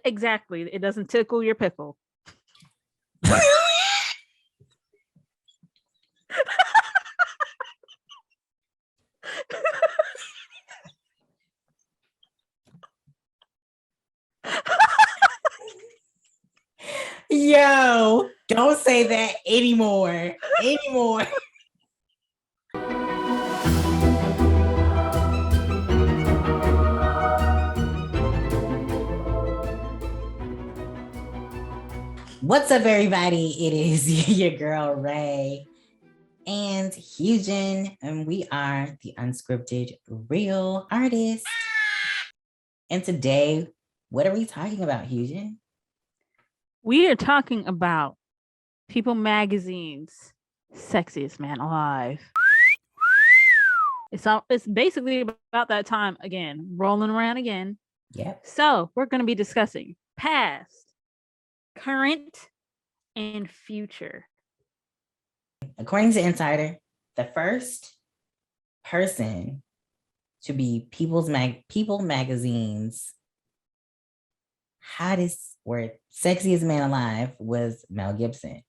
Exactly. It doesn't tickle your pickle. Yo, don't say that anymore. What's up, everybody? It is your girl, Raye and Huy, and we are the Unscripted Real Artists. And today, what are we talking about, Huy? We are talking about People Magazine's Sexiest Man Alive. It's basically about that time again, rolling around again. Yep. So we're going to be discussing past, current, and future. According to Insider, the first person to be People Magazine's hottest or sexiest man alive was Mel Gibson.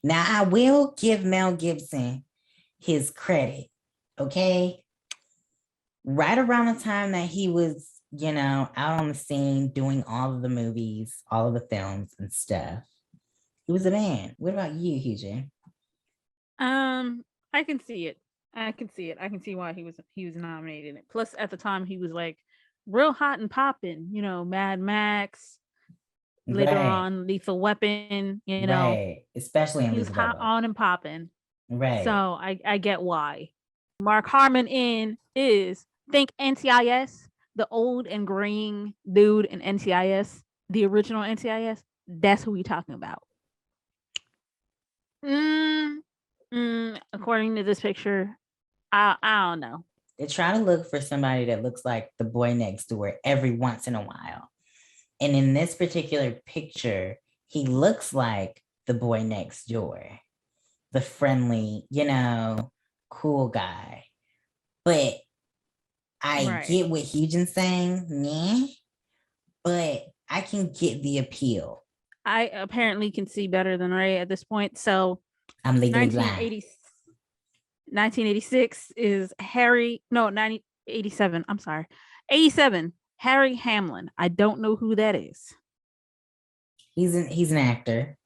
Now, I will give Mel Gibson his credit, okay? Right around the time that he was, out on the scene doing all of the movies, all of the films and stuff, he was a man. What about you, Huy? I can see it. I can see why he was nominated. Plus, at the time, he was like real hot and popping. Mad Max. Later on, Lethal Weapon. Right. Especially in he was Lethal hot Weapon. on and popping. Right. So I get why. Mark Harmon is think NCIS, the old and green dude in NCIS, the original NCIS. That's who we talking about. According to this picture, I don't know. They try to look for somebody that looks like the boy next door every once in a while. And in this particular picture, he looks like the boy next door, the friendly, cool guy. But I get what Hugin's saying, yeah, but I can get the appeal. I apparently can see better than Raye at this point. So I'm legally blind. 1986 is 1987. I'm sorry. 87, Harry Hamlin. I don't know who that is. He's an actor.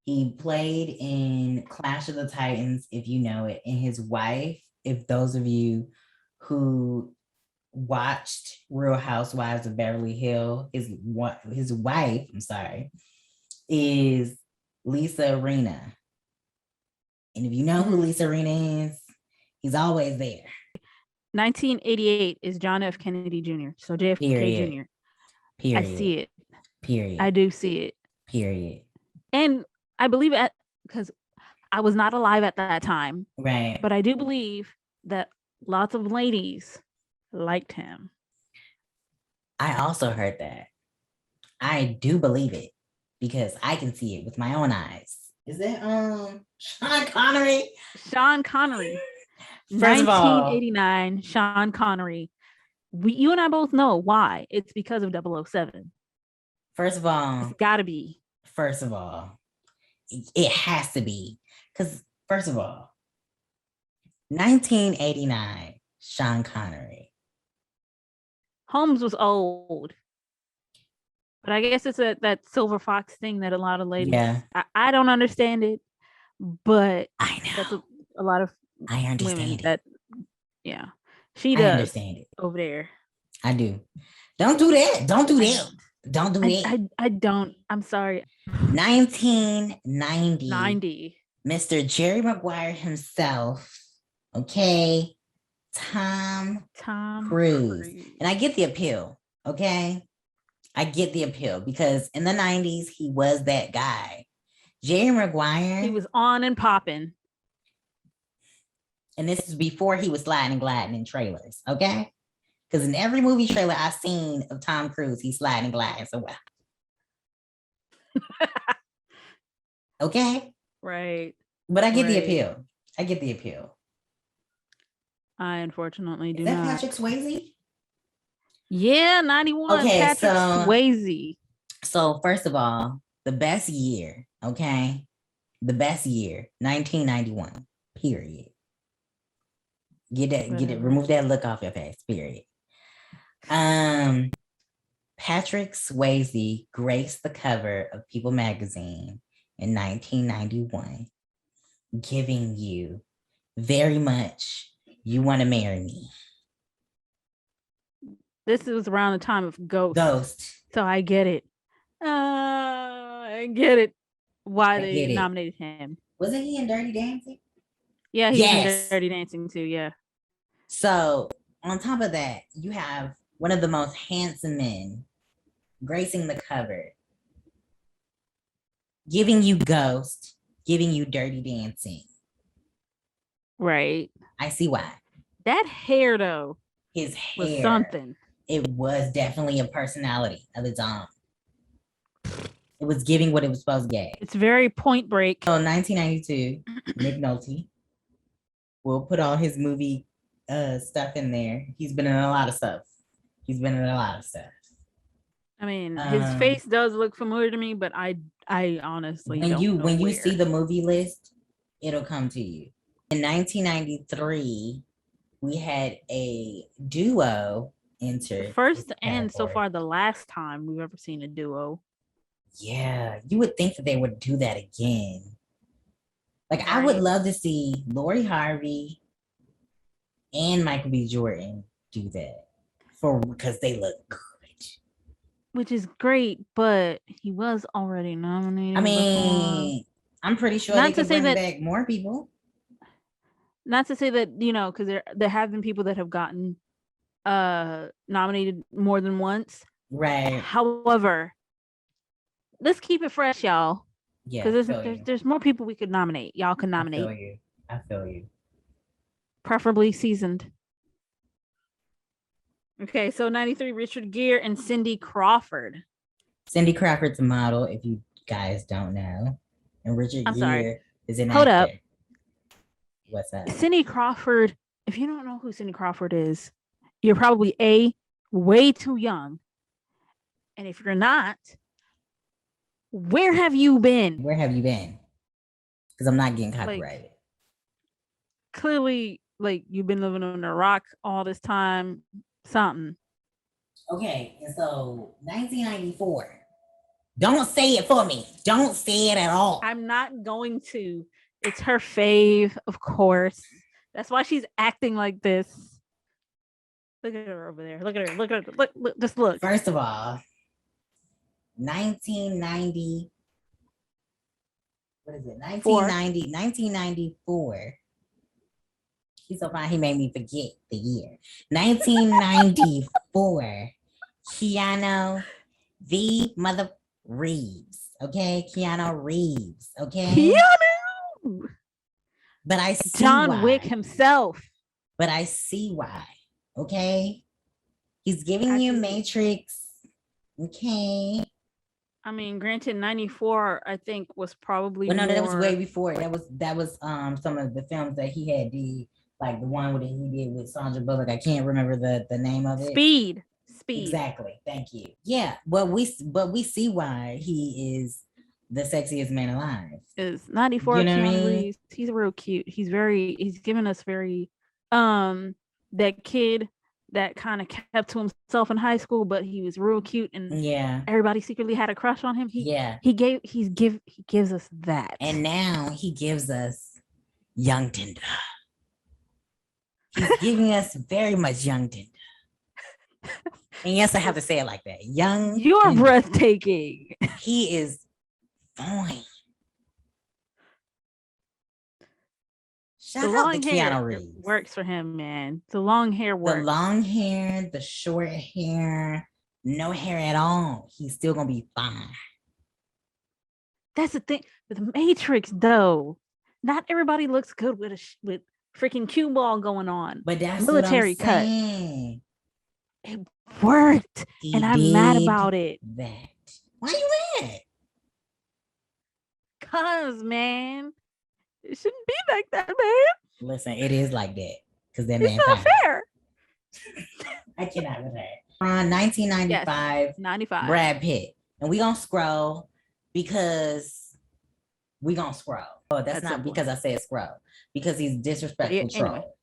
He played in Clash of the Titans, if you know it, and his wife, if those of you who watched Real Housewives of Beverly Hills, his wife, is Lisa Rinna. And if you know who Lisa Rinna is, he's always there. 1988 is John F. Kennedy Jr. So JFK Jr. Period. I see it. Period. I do see it. Period. And I believe it because I was not alive at that time. Right. But I do believe that lots of ladies liked him. I also heard that. I do believe it because I can see it with my own eyes. Is that Sean Connery? Sean Connery. First 1989, Sean Connery. You and I both know why. It's because of 007. First of all, it's gotta be. First of all, it has to be. Because, first of all, 1989, Sean Connery. Holmes was old. But I guess it's that silver fox thing that a lot of ladies... Yeah. I don't understand it, but I know. That's a lot of I understand women it. that, yeah. She does. I understand it. Over there. I do. Don't do that. Don't do that. Don't do that. I don't. I'm sorry. 1990. Mr. Jerry Maguire himself. Okay. Tom Cruise. And I get the appeal. Okay. I get the appeal because in the 90s, he was that guy. Jerry Maguire. He was on and popping. And this is before he was sliding and gliding in trailers. Okay. Because in every movie trailer I've seen of Tom Cruise, he's sliding and gliding. So well. Okay. Right. But I get the appeal. I I unfortunately do not. Is that not. Patrick Swayze? Yeah, 91. Okay, Patrick Swayze. So first of all, the best year, okay? The best year, 1991, period. Get it, remove that look off your face, period. Patrick Swayze graced the cover of People magazine in 1991, giving you very much You Want to Marry Me. This was around the time of Ghost. So I get it. I get it. Why they nominated him. Wasn't he in Dirty Dancing? Yeah, he was in Dirty Dancing too, yeah. So on top of that, you have one of the most handsome men gracing the cover, giving you Ghost, giving you Dirty Dancing. Right. I see why. That hair, though, his hair was something. It was definitely a personality of its own. It was giving what it was supposed to get. It's very Point Break. So 1992, Mcconaughey. We'll put all his movie stuff in there. He's been in a lot of stuff. I mean, his face does look familiar to me, but I honestly when don't you know when where. you see the movie list, it'll come to you. In 1993, we had a duo enter. First and so far the last time we've ever seen a duo. Yeah, you would think that they would do that again. Like, right. I would love to see Lori Harvey and Michael B. Jordan do that because they look good. Which is great, but he was already nominated. I mean, before. I'm pretty sure they could bring back more people. Not to say that, you know, because there have been people that have gotten nominated more than once. Right. However, let's keep it fresh, y'all. Yeah. Because there's more people we could nominate. Y'all can nominate. I feel you. Preferably seasoned. Okay, so 93, Richard Gere and Cindy Crawford. Cindy Crawford's a model, if you guys don't know. And Richard Gere is an actor. Hold up. What's that? Cindy Crawford, if you don't know who Cindy Crawford is, you're probably way too young. And if you're not, where have you been? Because I'm not getting copyrighted. Clearly, you've been living on a rock all this time. Something. Okay, and so 1994. Don't say it for me. Don't say it at all. I'm not going to. It's her fave, of course. That's why she's acting like this. Look at her over there. Look at her. Look. Just look. First of all, 1990. What is it? 1994. He's so fine, he made me forget the year. 1994. Keanu the mother Reeves. Okay? Keanu Reeves. Okay? Keanu! But I see John Wick himself. But I see why. Okay? He's giving you Matrix. Okay? I mean, granted, 94, I think, was probably no, that was way before. That was some of the films that he had did. Like the one that he did with Sandra Bullock. I can't remember the name of it. Speed. Exactly. Thank you. Yeah, but we see why he is the sexiest man alive. Is 94 Keanu Reeves. He's real cute. He's given us very that kid that kind of kept to himself in high school, but he was real cute and everybody secretly had a crush on him. He gives us that. And now he gives us young Tinder. He's giving us very much young Tinder. And yes, I have to say it like that. Young. You're Tinder. Breathtaking. He is fine. Shout out to Keanu Reeves. Works for him, man. The long hair works. The long hair, the short hair, no hair at all. He's still gonna be fine. That's the thing with Matrix, though. Not everybody looks good with freaking cue ball going on. But that's military what I'm saying. Cut. It worked, and I'm mad about it. That. Why you mad? Cause, man, it shouldn't be like that, man. Listen, it is like that because that man. It's not fair. I cannot with that. From 1995, Yes, 95. Brad Pitt. And we gonna scroll because we gonna scroll. Oh, that's not simple. Because I said scroll. Because he's disrespectful anyway. troll.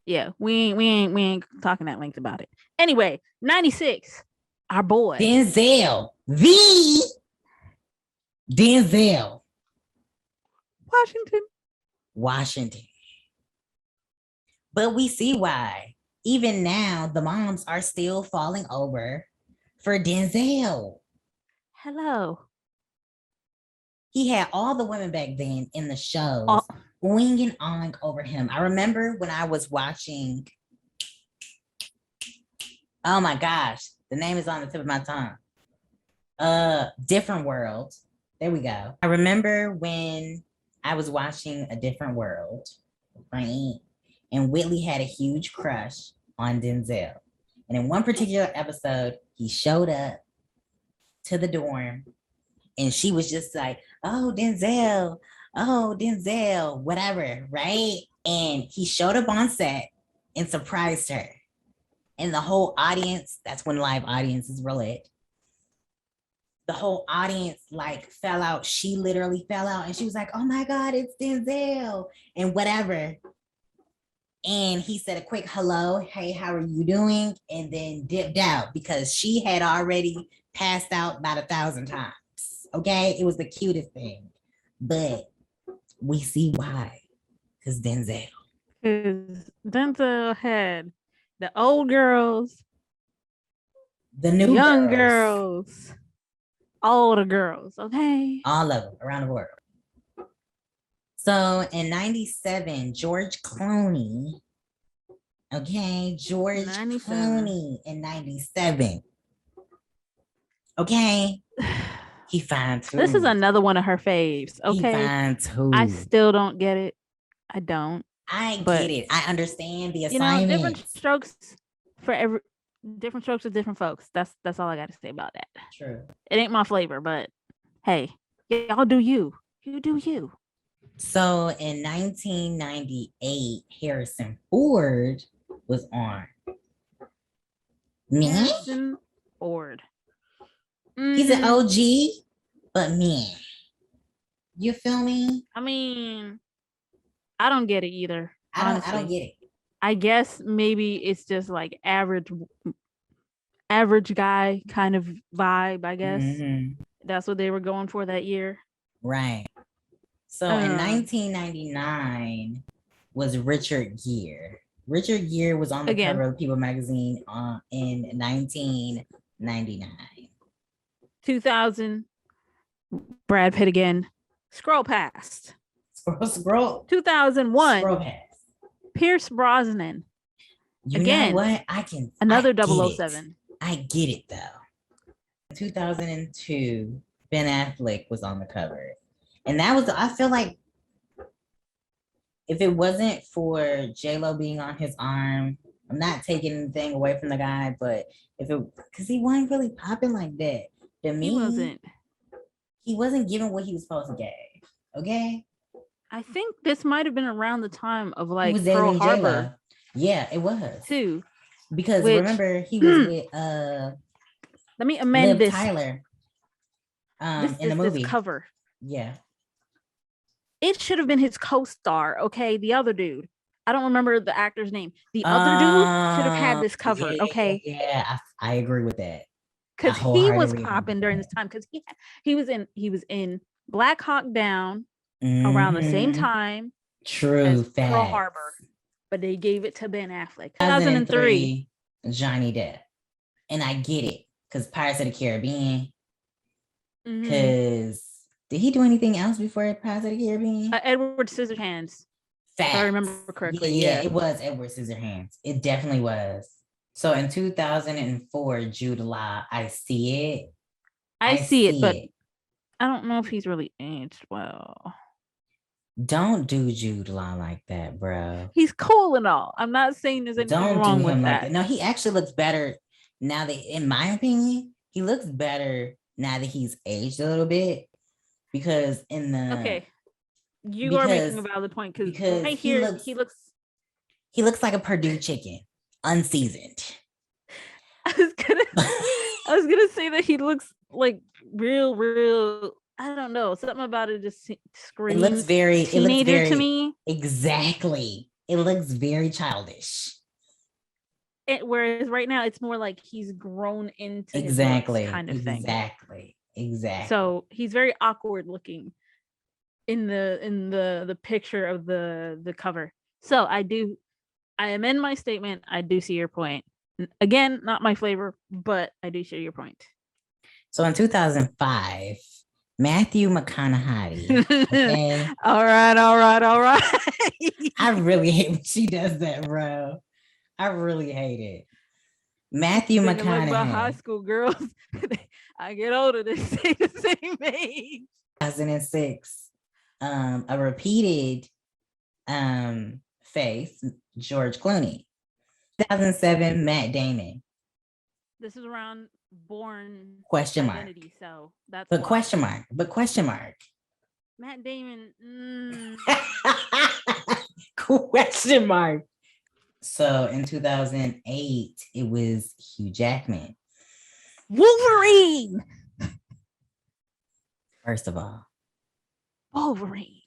Yeah, we ain't talking at length about it. Anyway, 96, our boy. Denzel. Washington. But we see why. Even now, the moms are still falling over for Denzel. Hello. He had all the women back then in the shows winging on over him. I remember when I was watching, oh my gosh, the name is on the tip of my tongue. Different World. There we go. I remember when I was watching A Different World, right? And Whitley had a huge crush on Denzel. And in one particular episode, he showed up to the dorm and she was just like, oh, Denzel, whatever, right? And he showed up on set and surprised her. And the whole audience, that's when live audiences were lit. The whole audience like fell out. She literally fell out and she was like, oh my God, it's Denzel and whatever. And he said a quick hello, hey, how are you doing? And then dipped out because she had already passed out about 1,000 times. Okay, it was the cutest thing. But we see why. Because Denzel. Because Denzel had the old girls, the new young girls, all the girls, okay? All of them around the world. So in 97, George Clooney, okay, George 97. Clooney in 97, okay, he fine too. This is another one of her faves, okay? He fine too. I still don't get it. I don't. I get it. I understand the assignment. You know, different strokes for different folks. That's all I got to say about that. True. It ain't my flavor, but hey, y'all do you. You do you. So in 1998, Harrison Ford was on. Harrison Ford. He's an OG, but man, you feel me? I mean, I don't get it either. I don't get it. I guess maybe it's just like average guy kind of vibe, I guess. Mm-hmm. That's what they were going for that year. Right. So in 1999 was Richard Gere. Richard Gere was on the cover of People magazine in 1999. 2000, Brad Pitt again. Scroll past. Scroll. 2001. Scroll past. Pierce Brosnan. You know what? Another 007. I get it though. 2002, Ben Affleck was on the cover. And that was, I feel like if it wasn't for J-Lo being on his arm, I'm not taking anything away from the guy, but because he wasn't really popping like that. To me, he wasn't giving what he was supposed to get. Okay? I think this might have been around the time of like Pearl Harbor. J-Lo. Yeah, it was. Too. Because remember, he was with let me amend Liv Tyler in the movie. This cover. Yeah. It should have been his co-star, okay? The other dude. I don't remember the actor's name. The other dude should have had this cover, okay? Yeah, I agree with that. Because he was popping during this time. Because he was in Black Hawk Down around the same time. True, as Pearl Harbor. But they gave it to Ben Affleck. 2003. Johnny Depp. And I get it. Because Pirates of the Caribbean. Because did he do anything else before Pirates of the Caribbean? Edward Scissorhands. If I remember correctly. Yeah, it was Edward Scissorhands. It definitely was. So in 2004, Jude Law, I see it. I see it, but I don't know if he's really aged well. Don't do Jude Law like that, bro. He's cool and all. I'm not saying there's anything wrong with that. Like no, he actually looks better now that, in my opinion, he looks better now that he's aged a little bit. Because in the you are making a valid point because right here he looks like a Purdue chicken, unseasoned. I was gonna say that he looks like real. I don't know. Something about it just screams teenager to me. Exactly. It looks very childish. Whereas right now it's more like he's grown into his looks kind of thing. Exactly. So he's very awkward looking in the picture of the cover. So I amend my statement. I do see your point. Again, not my flavor, but I do share your point. So in 2005, Matthew McConaughey. Okay? All right. I really hate when she does that, bro. I really hate it. Matthew McConaughey. About high school girls. I get older, they say the same age. 2006, a repeated face, George Clooney. 2007, Matt Damon. This is around Born question identity, mark. So that's but question mark. Matt Damon. Question mark. So in 2008, it was Hugh Jackman. Wolverine. First of all, Wolverine.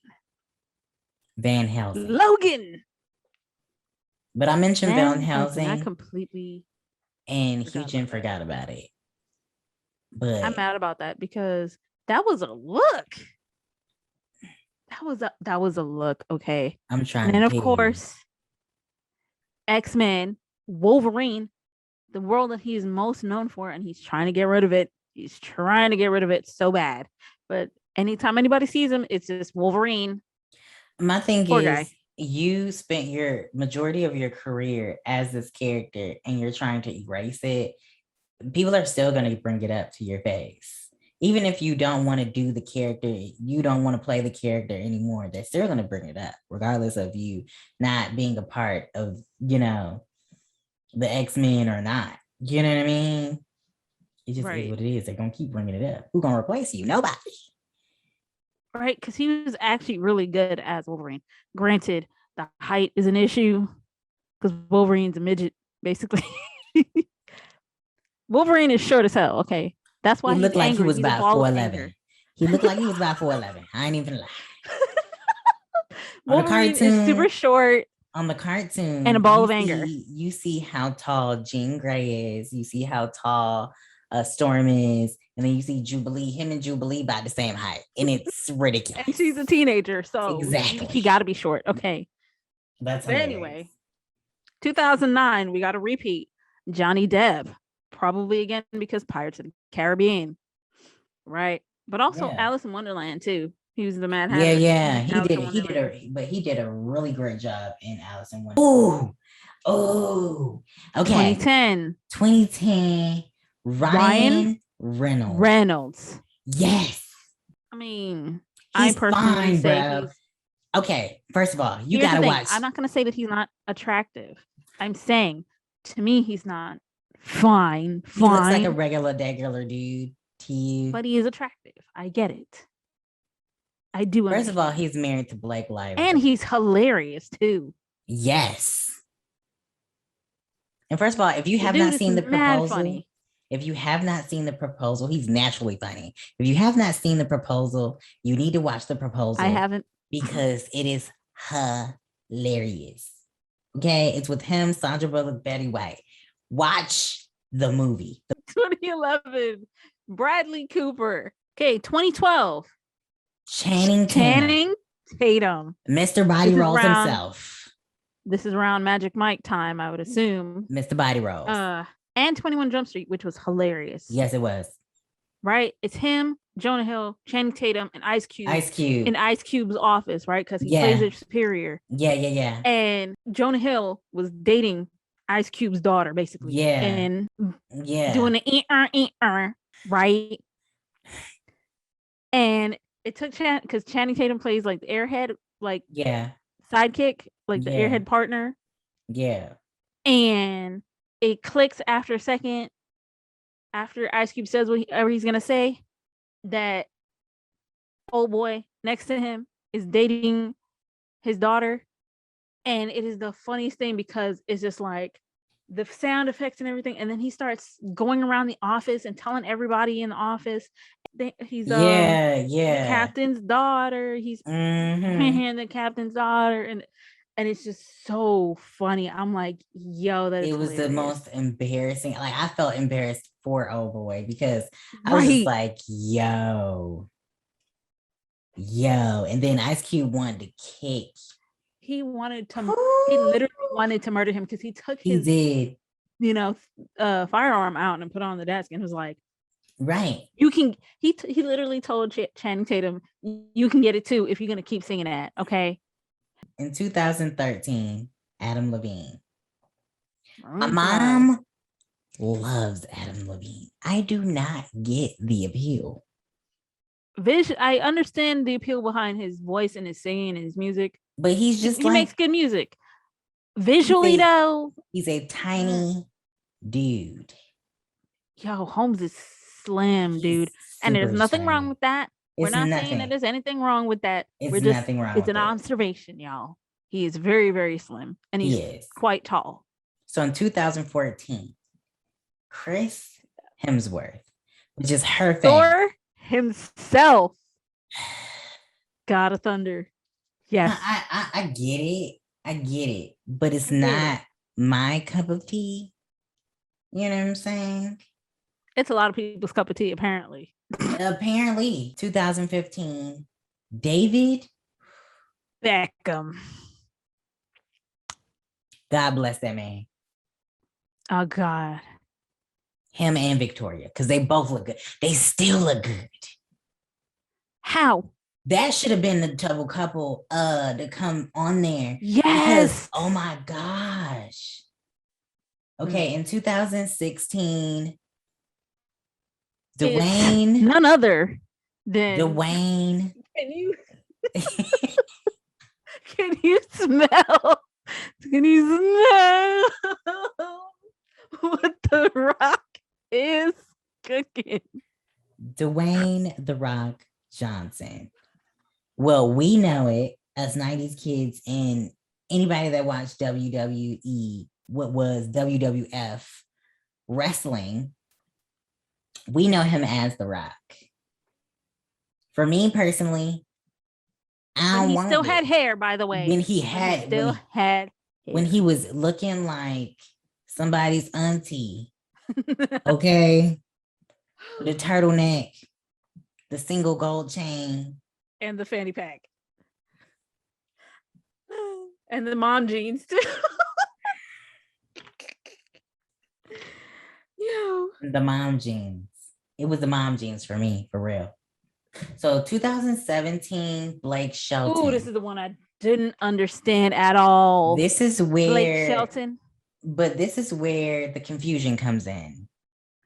Van Helsing. Logan. But I mentioned Van Helsing. I completely. And Hugh forgot about it. But I'm mad about that because that was a look. That was a look. Okay. I'm trying. And of course, X-Men, Wolverine, the world that he's most known for, and he's trying to get rid of it. He's trying to get rid of it so bad. But anytime anybody sees him, it's just Wolverine. My thing is, you spent your majority of your career as this character and you're trying to erase it. People are still going to bring it up to your face. Even if you don't want to do the character, you don't want to play the character anymore, they're still going to bring it up, regardless of you not being a part of, the X-Men or not. You know what I mean? It just is what it is. They're going to keep bringing it up. Who's going to replace you? Nobody. Right, because he was actually really good as Wolverine. Granted, the height is an issue because Wolverine's a midget, basically. Wolverine is short as hell. Okay, that's why he looked like he was about 4'11". He looked like he was about 4'11". I ain't even lie. Wolverine is super short. On the cartoon, and a ball of anger. You see how tall Jean Grey is. You see how tall Storm is, and then you see Jubilee. Him and Jubilee about the same height, and it's ridiculous. And she's a teenager, so exactly he got to be short. Okay, that's. But anyway, 2009, we got a repeat. Johnny Depp, probably again because Pirates of the Caribbean, right? But also Alice in Wonderland too. He was the Mad Hatter. Yeah. He did a really great job in Alice in Wonderland. Oh, okay. 2010. Ryan Reynolds. Yes. I mean, I personally say okay. First of all, you gotta watch. I'm not gonna say that he's not attractive. I'm saying, to me, he's not fine. He looks like a regular dude to you, but he is attractive. I get it. I do. First of all, he's married to Blake Lively, and he's hilarious too. Yes. And first of all, if you have not seen the proposal, he's naturally funny. If you have not seen the proposal, you need to watch the proposal. I haven't, because it is hilarious. Okay, it's with him, Sandra Bullock, Betty White. Watch the movie. 2011, Bradley Cooper. Okay, 2012. Channing Tatum. Mr. Body Rolls himself. This is around Magic Mike time, I would assume. Mr. Body Rolls. And 21 Jump Street, which was hilarious. Yes, it was. Right? It's him, Jonah Hill, Channing Tatum, and Ice Cube. In Ice Cube's office, right? Because he plays their superior. Yeah. And Jonah Hill was dating Ice Cube's daughter, basically. Yeah. And doing the right? And it took because Channing Tatum plays like the airhead, like sidekick, like the airhead partner. Yeah. And it clicks after a second, after Ice Cube says whatever he's gonna say, that old boy next to him is dating his daughter. And it is the funniest thing because it's just like the sound effects and everything, and then he starts going around the office and telling everybody in the office he's the captain's daughter. He's the captain's daughter, and it's just so funny. I'm like, yo, that is it was hilarious. The most embarrassing. Like, I felt embarrassed for Old Boy because I was just like, yo. And then Ice Cube wanted to kick. He literally wanted to murder him because he took his firearm out and put it on the desk and was like, right, you can. He literally told Channing Tatum, you can get it too if you're gonna keep singing that, okay? In 2013, Adam Levine. My mom loves Adam Levine. I do not get the appeal. I understand the appeal behind his voice and his singing and his music, but he's just he makes good music. Visually, though, he's a tiny dude. Yo, Holmes is slim, dude, and there's nothing wrong with that. We're not saying that there's anything wrong with that. It's an observation, y'all. He is very, very slim, and he's quite tall. So in 2014, Chris Hemsworth, which is her Thor himself, God of Thunder. Yes, I get it, but it's not my cup of tea. You know what I'm saying? It's a lot of people's cup of tea, apparently. 2015, David Beckham. God bless that man. Oh, God. Him and Victoria, because they both look good. They still look good. How? That should have been the double couple to come on there. Yes. Because, oh my gosh. Okay, in 2016, Dwayne. It's none other than Dwayne. Can you smell? Can you smell what the Rock is cooking? Dwayne "The Rock" Johnson. Well, we know it as 90s kids and anybody that watched WWE, what was WWF wrestling, we know him as The Rock. For me personally, he still had hair, by the way. When he was looking like somebody's auntie, okay, the turtleneck, the single gold chain, and the fanny pack, and the mom jeans too. The mom jeans. It was the mom jeans for me, for real. So 2017, Blake Shelton. Oh, this is the one I didn't understand at all. This is where Blake Shelton. But this is where the confusion comes in.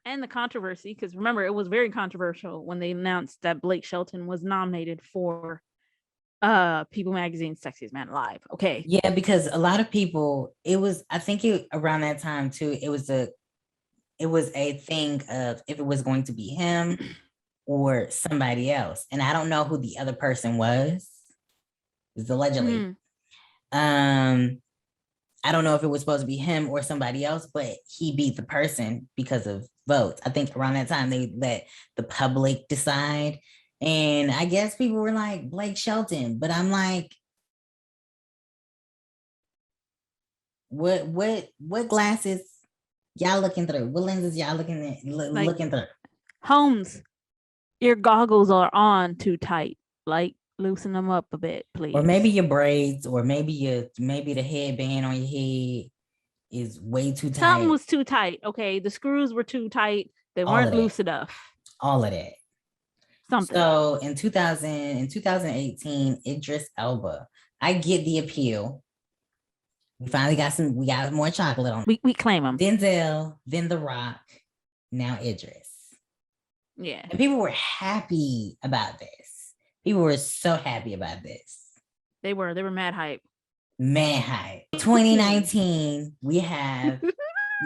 And the controversy, because remember, it was very controversial when they announced that Blake Shelton was nominated for People Magazine's Sexiest Man Alive. Okay. Yeah, because a lot of people, I think around that time too, it was a thing of if it was going to be him or somebody else. And I don't know who the other person was. It's allegedly. I don't know if it was supposed to be him or somebody else, but he beat the person because of votes. I think around that time they let the public decide. And I guess people were like, Blake Shelton. But I'm like, what glasses y'all looking through? What lenses y'all looking through? Holmes, your goggles are on too tight. Like, loosen them up a bit, please. Or maybe your braids, or maybe the headband on your head is way too tight. Something was too tight. Okay, the screws were too tight. They weren't loose enough. All of that. Something. So in 2018, Idris Elba. I get the appeal. We finally got more chocolate on. We claim him. Denzel, then The Rock, now Idris. Yeah. And people were happy about this. People were so happy about this. They were mad hype. Mad hype. 2019, we have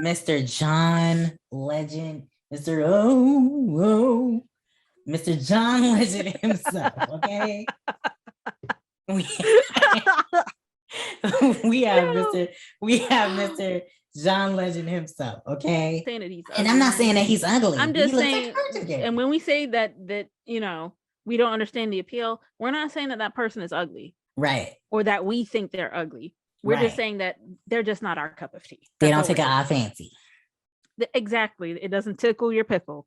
Mr. John Legend, Mr. Mr. John Legend himself, okay? We have Mr. John Legend himself, okay? Saying that he's And I'm not ugly. saying that he's ugly. I'm He just looks saying, like and when we say that you know, we don't understand the appeal, we're not saying that that person is ugly, right? Or that we think they're ugly. We're just saying that they're just not our cup of tea. They don't take our fancy. Exactly. It doesn't tickle your pickle.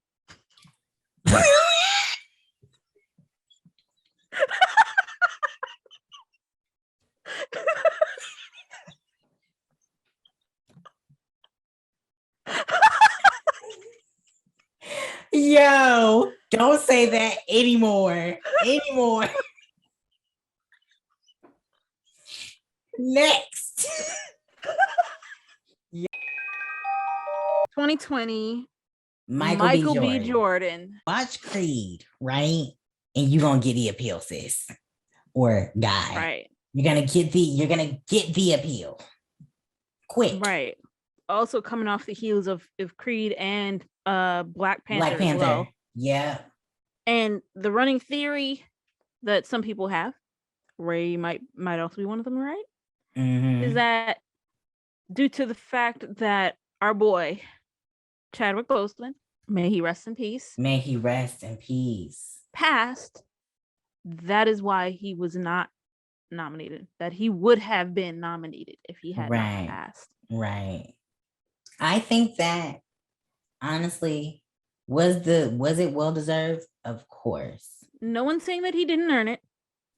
Yo, don't say that anymore. Next. 2020. Michael B. Jordan. Watch Creed, right? And you're gonna get the appeal, sis. Or guy. Right. You're gonna get the appeal. Quick. Right. Also coming off the heels of Creed and Black Panther. As well. Yeah. And the running theory that some people have, Raye might also be one of them, right? Mm-hmm. Is that due to the fact that our boy Chadwick Boseman, may he rest in peace. Passed. That is why he was not nominated. That he would have been nominated if he had not passed. Right. I think that honestly, was it well deserved? Of course. No one's saying that he didn't earn it.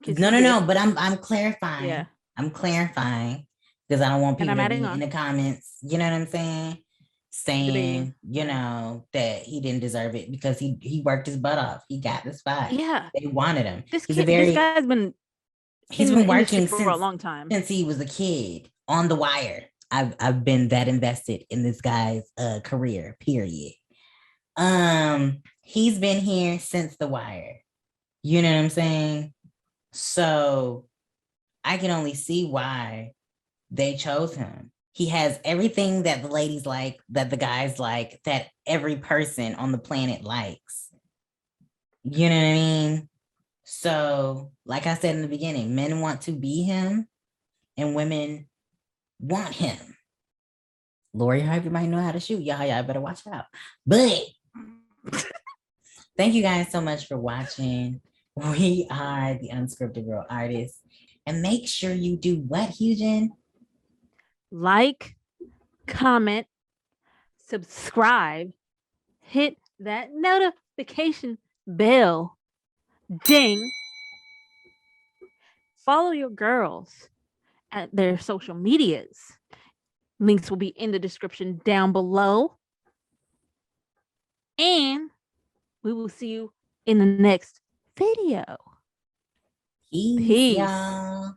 No. But I'm clarifying. Yeah. I'm clarifying because I don't want people to be in the comments. You know what I'm saying? Saying, debating. You know, that he didn't deserve it because he worked his butt off. He got the spot. Yeah. They wanted him. This guy's been working for a long time. Since he was a kid on The Wire. I've been that invested in this guy's career, period. He's been here since The Wire. You know what I'm saying? So I can only see why they chose him. He has everything that the ladies like, that the guys like, that every person on the planet likes. You know what I mean? So, like I said in the beginning, men want to be him and women want him. Lori Harvey might know how to shoot. Y'all better watch out. But thank you guys so much for watching. We are the Unscripted Girl Artists. And make sure you do what, Hugen? Like, comment, subscribe, hit that notification bell, ding. Follow your girls at their social medias. Links will be in the description down below. And we will see you in the next video. Peace. Y'all.